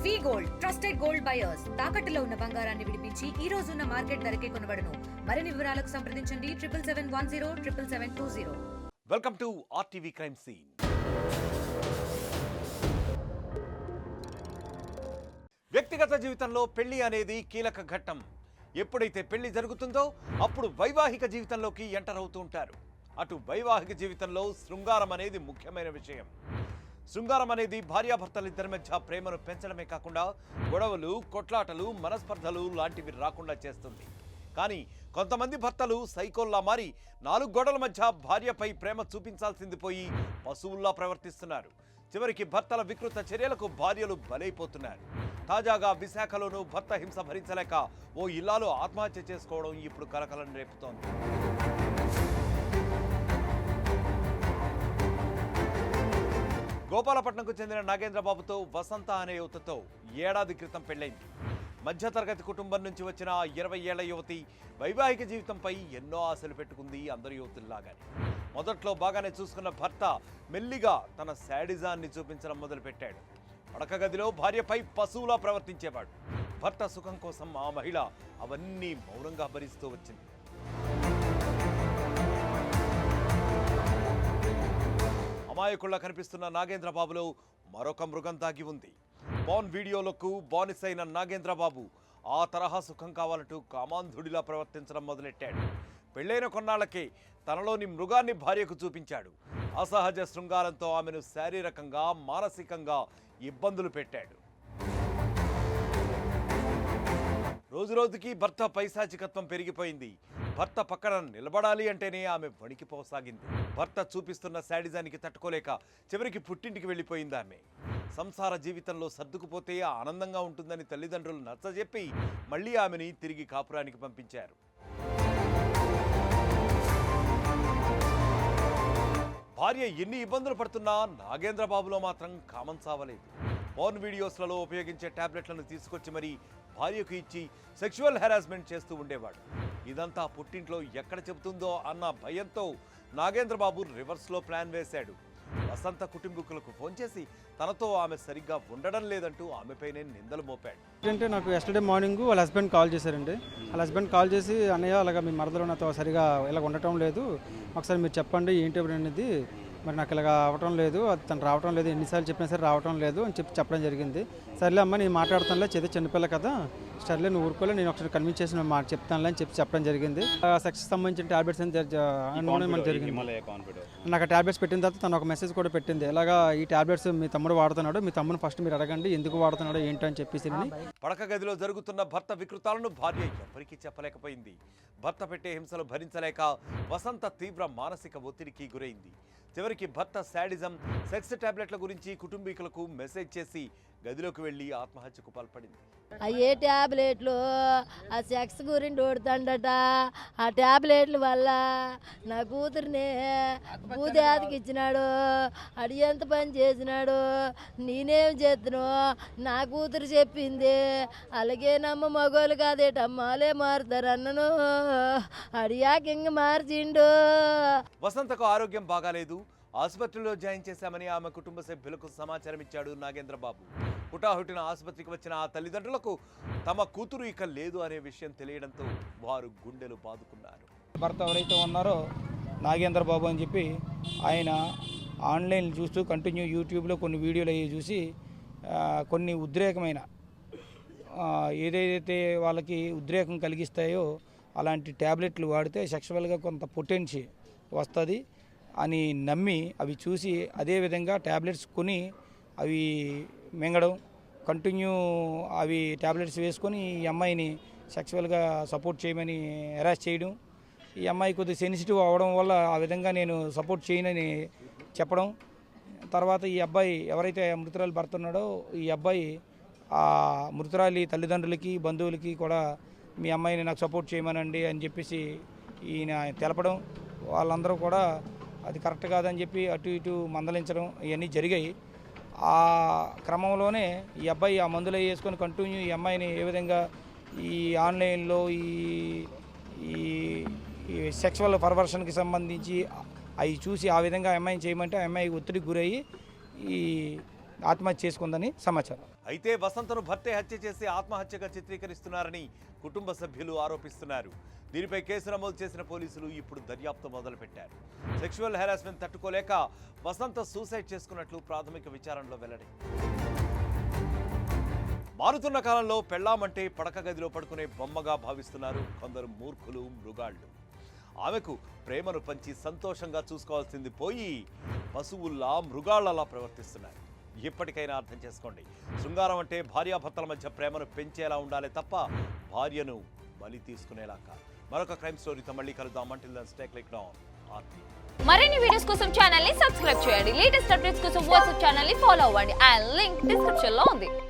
వి gold trusted gold buyers తాకట్టులో ఉన్న బంగారాన్ని విడిపించి ఈ రోజు ఉన్న మార్కెట్ ధరకే కొనబడును. మరిన్ని వివరాలకు సంప్రదించండి 7710 welcome to RTV crime scene. వ్యక్తిగత జీవితంలో పెళ్లి అనేది కీలక ఘట్టం. ఎప్పుడైతే పెళ్లి జరుగుతుందో అప్పుడు వైవాహిక జీవితంలోకి ఎంటర్ అవుతూ ఉంటారు. అటు వైవాహిక జీవితంలో శృంగారం అనేది ముఖ్యమైన విషయం. శృంగారం అనేది భార్యాభర్తలిద్దరి మధ్య ప్రేమను పెంచడమే కాకుండా గొడవలు, కొట్లాటలు, మనస్పర్ధలు లాంటివి రాకుండా చేస్తుంది. కానీ కొంతమంది భర్తలు సైకోల్లా మారి 4 గోడల మధ్య భార్యపై ప్రేమ చూపించాల్సింది పోయి పశువుల్లా ప్రవర్తిస్తున్నారు. చివరికి భర్తల వికృత చర్యలకు భార్యలు బలైపోతున్నారు. తాజాగా విశాఖలోనూ భర్త హింస భరించలేక ఓ ఇల్లాలు ఆత్మహత్య చేసుకోవడం ఇప్పుడు కలకలం రేపుతోంది. గోపాలపట్నంకు చెందిన నాగేంద్రబాబుతో వసంత అనే యువతతో ఏడాది క్రితం పెళ్లైంది. మధ్యతరగతి కుటుంబం నుంచి వచ్చిన 20 ఏళ్ల యువతి వైవాహిక జీవితంపై ఎన్నో ఆశలు పెట్టుకుంది. అందరి యువతుల్లాగానే మొదట్లో బాగానే చూసుకున్న భర్త మెల్లిగా తన శాడిజాన్ని చూపించడం మొదలుపెట్టాడు. పడక గదిలో భార్యపై పశువులా ప్రవర్తించేవాడు. భర్త సుఖం కోసం ఆ మహిళ అవన్నీ మౌనంగా భరిస్తూ వచ్చింది. అమాయకుల్లా కనిపిస్తున్న నాగేంద్రబాబులో మరొక మృగం దాగి ఉంది. బాన్ వీడియోలకు బానిసైన నాగేంద్రబాబు ఆ తరహా సుఖం కావాలంటూ కామాంధుడిలా ప్రవర్తించడం మొదలెట్టాడు. పెళ్లైన కొన్నాళ్లకే తనలోని మృగాన్ని భార్యకు చూపించాడు. అసహజ శృంగారంతో ఆమెను శారీరకంగా, మానసికంగా ఇబ్బందులు పెట్టాడు. రోజురోజుకి భర్త పైశాచికత్వం పెరిగిపోయింది. భర్త పక్కన నిలబడాలి అంటేనే ఆమె వణికిపోసాగింది. భర్త చూపిస్తున్న శాడిజానికి తట్టుకోలేక చివరికి పుట్టింటికి వెళ్ళిపోయింది ఆమె. సంసార జీవితంలో సర్దుకుపోతే ఆనందంగా ఉంటుందని తల్లిదండ్రులు నచ్చజెప్పి మళ్ళీ ఆమెని తిరిగి కాపురానికి పంపించారు. భార్య ఎన్ని ఇబ్బందులు పడుతున్నా నాగేంద్రబాబులో మాత్రం కామం సావలేదు. పోర్న్ వీడియోస్లలో ఉపయోగించే టాబ్లెట్లను తీసుకొచ్చి మరీ భార్యకు ఇచ్చి సెక్షువల్ హెరాస్మెంట్ చేస్తూ ఉండేవాడు. ఇదంతా పుట్టింట్లో ఎక్కడ చెబుతుందో అన్న భయంతో నాగేంద్రబాబు రివర్స్లో ప్లాన్ వేశాడు. వసంత కుటుంబీకులకు ఫోన్ చేసి తనతో ఆమె సరిగ్గా ఉండడం లేదంటూ ఆమెపైనే నిందలు మోపాడు. అంటే నాకు ఎస్టర్డే మార్నింగ్ వాళ్ళ హస్బెండ్ కాల్ చేశారండి. వాళ్ళ హస్బెండ్ కాల్ చేసి, అన్నయ్య అలాగా మీ మరదలు నాతో సరిగా ఇలా ఉండటం లేదు, ఒకసారి మీరు చెప్పండి ఏంటి అనేది, మరి నాకు ఇలాగ అవ్వటం లేదు, అది తను రావటం లేదు, ఎన్నిసార్లు చెప్పినా సరే రావటం లేదు అని చెప్పడం జరిగింది. సర్లే అమ్మ నేను మాట్లాడుతానులే, చేతి చిన్నపిల్ల కదా, సర్లే నువ్వు ఊరుకోలే, నేను ఒకసారి కన్విన్స్ చేసి మాట చెప్తానులే అని చెప్పడం జరిగింది. సెక్స్ సంబంధించిన ట్యాబ్లెట్స్ అని జరిగింది. నాకు ఆ ట్యాబ్లెట్స్ పెట్టిన తర్వాత తను ఒక మెసేజ్ కూడా పెట్టింది, ఇలాగా ఈ ట్యాబ్లెట్స్ మీ తమ్ముడు వాడుతున్నాడు, మీ తమ్ముడు ఫస్ట్ మీరు అడగండి ఎందుకు వాడుతున్నాడో ఏంటని చెప్పేసి. పడక గదిలో జరుగుతున్న భర్త వికృతాలను భార్య ఎవరికీ చెప్పలేకపోయింది. భర్త పెట్టే హింసలు భరించలేక వసంత తీవ్ర మానసిక ఒత్తిడికి గురైంది. చివరికి భర్త శాడిజం, సెక్స్ టాబ్లెట్ల గురించి కుటుంబీకులకు మెసేజ్ చేసి గదిలోకి వెళ్లి ఆత్మహత్యకు పాల్పడింది. ఏ ట్యాబ్లెట్లు ఆ సెక్స్ గురించి ఓడుతాడట. ఆ ట్యాబ్లెట్ల వల్ల నా కూతురిని భూదేతకి ఇచ్చినాడు, అడి ఎంత పని చేసినాడు, నేనేం చేస్తును, నా కూతురు చెప్పింది, అలాగే నమ్మ మగోళ్ళు కాదేటమ్మాలే మారుతారు అన్నను, అడియాక ఇంక మార్చిండు. వసంతకు ఆరోగ్యం బాగాలేదు, ఆసుపత్రిలో జాయిన్ చేశామని ఆమె కుటుంబ సభ్యులకు సమాచారం ఇచ్చాడు నాగేంద్రబాబు. హుటాహుటిన ఆసుపత్రికి వచ్చిన ఆ తల్లిదండ్రులకు తమ కూతురు ఇక లేదు అనే విషయం తెలియడంతో వారు గుండెలు బాదుకున్నారు. భర్త ఎవరైతే ఉన్నారో నాగేంద్రబాబు అని చెప్పి ఆయన ఆన్లైన్ చూస్తూ కంటిన్యూ యూట్యూబ్లో కొన్ని వీడియోలు అవి చూసి కొన్ని ఉద్రేకమైన ఏదైతే వాళ్ళకి ఉద్రేకం కలిగిస్తాయో అలాంటి ట్యాబ్లెట్లు వాడితే సెక్షువల్గా కొంత పొటెన్షి వస్తుంది అని నమ్మి అవి చూసి అదేవిధంగా ట్యాబ్లెట్స్ కొని అవి మింగడం, కంటిన్యూ అవి ట్యాబ్లెట్స్ వేసుకొని ఈ అమ్మాయిని సెక్షువల్గా సపోర్ట్ చేయమని హెరాస్ చేయడం. ఈ అమ్మాయి కొద్దిగా సెన్సిటివ్ అవ్వడం వల్ల ఆ విధంగా నేను సపోర్ట్ చేయనని చెప్పడం. తర్వాత ఈ అబ్బాయి ఎవరైతే మృతురాలు భర్త ఉన్నాడో ఈ అబ్బాయి ఆ మృతురాలి తల్లిదండ్రులకి, బంధువులకి కూడా మీ అమ్మాయిని నాకు సపోర్ట్ చేయమనండి అని చెప్పేసి ఈయన తెలపడం. వాళ్ళందరూ కూడా అది కరెక్ట్ కాదని చెప్పి అటు ఇటు మందలించడం ఇవన్నీ జరిగాయి. ఆ క్రమంలోనే ఈ అబ్బాయి ఆ మందులు వేసుకొని కంటిన్యూ ఈ అమ్మాయిని ఏ విధంగా ఈ ఆన్లైన్లో ఈ సెక్షువల్ పర్వర్షన్కి సంబంధించి అవి చూసి ఆ విధంగా అమ్మాయిని చేయమంటే ఆ అమ్మాయి ఒత్తిడికి గురయ్యి ఈ ఆత్మహత్య చేసుకుందని సమాచారం. అయితే వసంతను భర్తే హత్య చేసి ఆత్మహత్యగా చిత్రీకరిస్తున్నారని కుటుంబ సభ్యులు ఆరోపిస్తున్నారు. దీనిపై కేసు నమోదు చేసిన పోలీసులు ఇప్పుడు దర్యాప్తు మొదలుపెట్టారు. సెక్షువల్ హెరాస్మెంట్ తట్టుకోలేక వసంత సూసైడ్ చేసుకున్నట్లు ప్రాథమిక విచారణలో వెల్లడి. మారుతున్న కాలంలో పెళ్ళామంటే పడక గదిలో పడుకునే బొమ్మగా భావిస్తున్నారు కొందరు మూర్ఖులు, మృగాళ్ళు. ఆమెకు ప్రేమను పంచి సంతోషంగా చూసుకోవాల్సింది పోయి పశువుల్లా, మృగాళ్లలా ప్రవర్తిస్తున్నారు. ఇప్పటికైనా అర్థం చేసుకోండి. శృంగారం అంటే భార్యాభర్తల మధ్య ప్రేమను పెంచేలా ఉండాలి తప్ప భార్యను బలి తీసుకునేలా కాదు. మరొక క్రైమ్ స్టోరీతో మళ్ళీ కలుద్దాం. Until then stay click on RT. మరిన్ని వీడియోస్ కోసం ఛానల్ ని సబ్స్క్రైబ్ చేయండి. లేటెస్ట్ అప్డేట్స్ కోసం వాట్సాప్ ఛానల్ ని ఫాలో అవ్వండి. ఆ లింక్ డిస్క్రిప్షన్ లో ఉంది.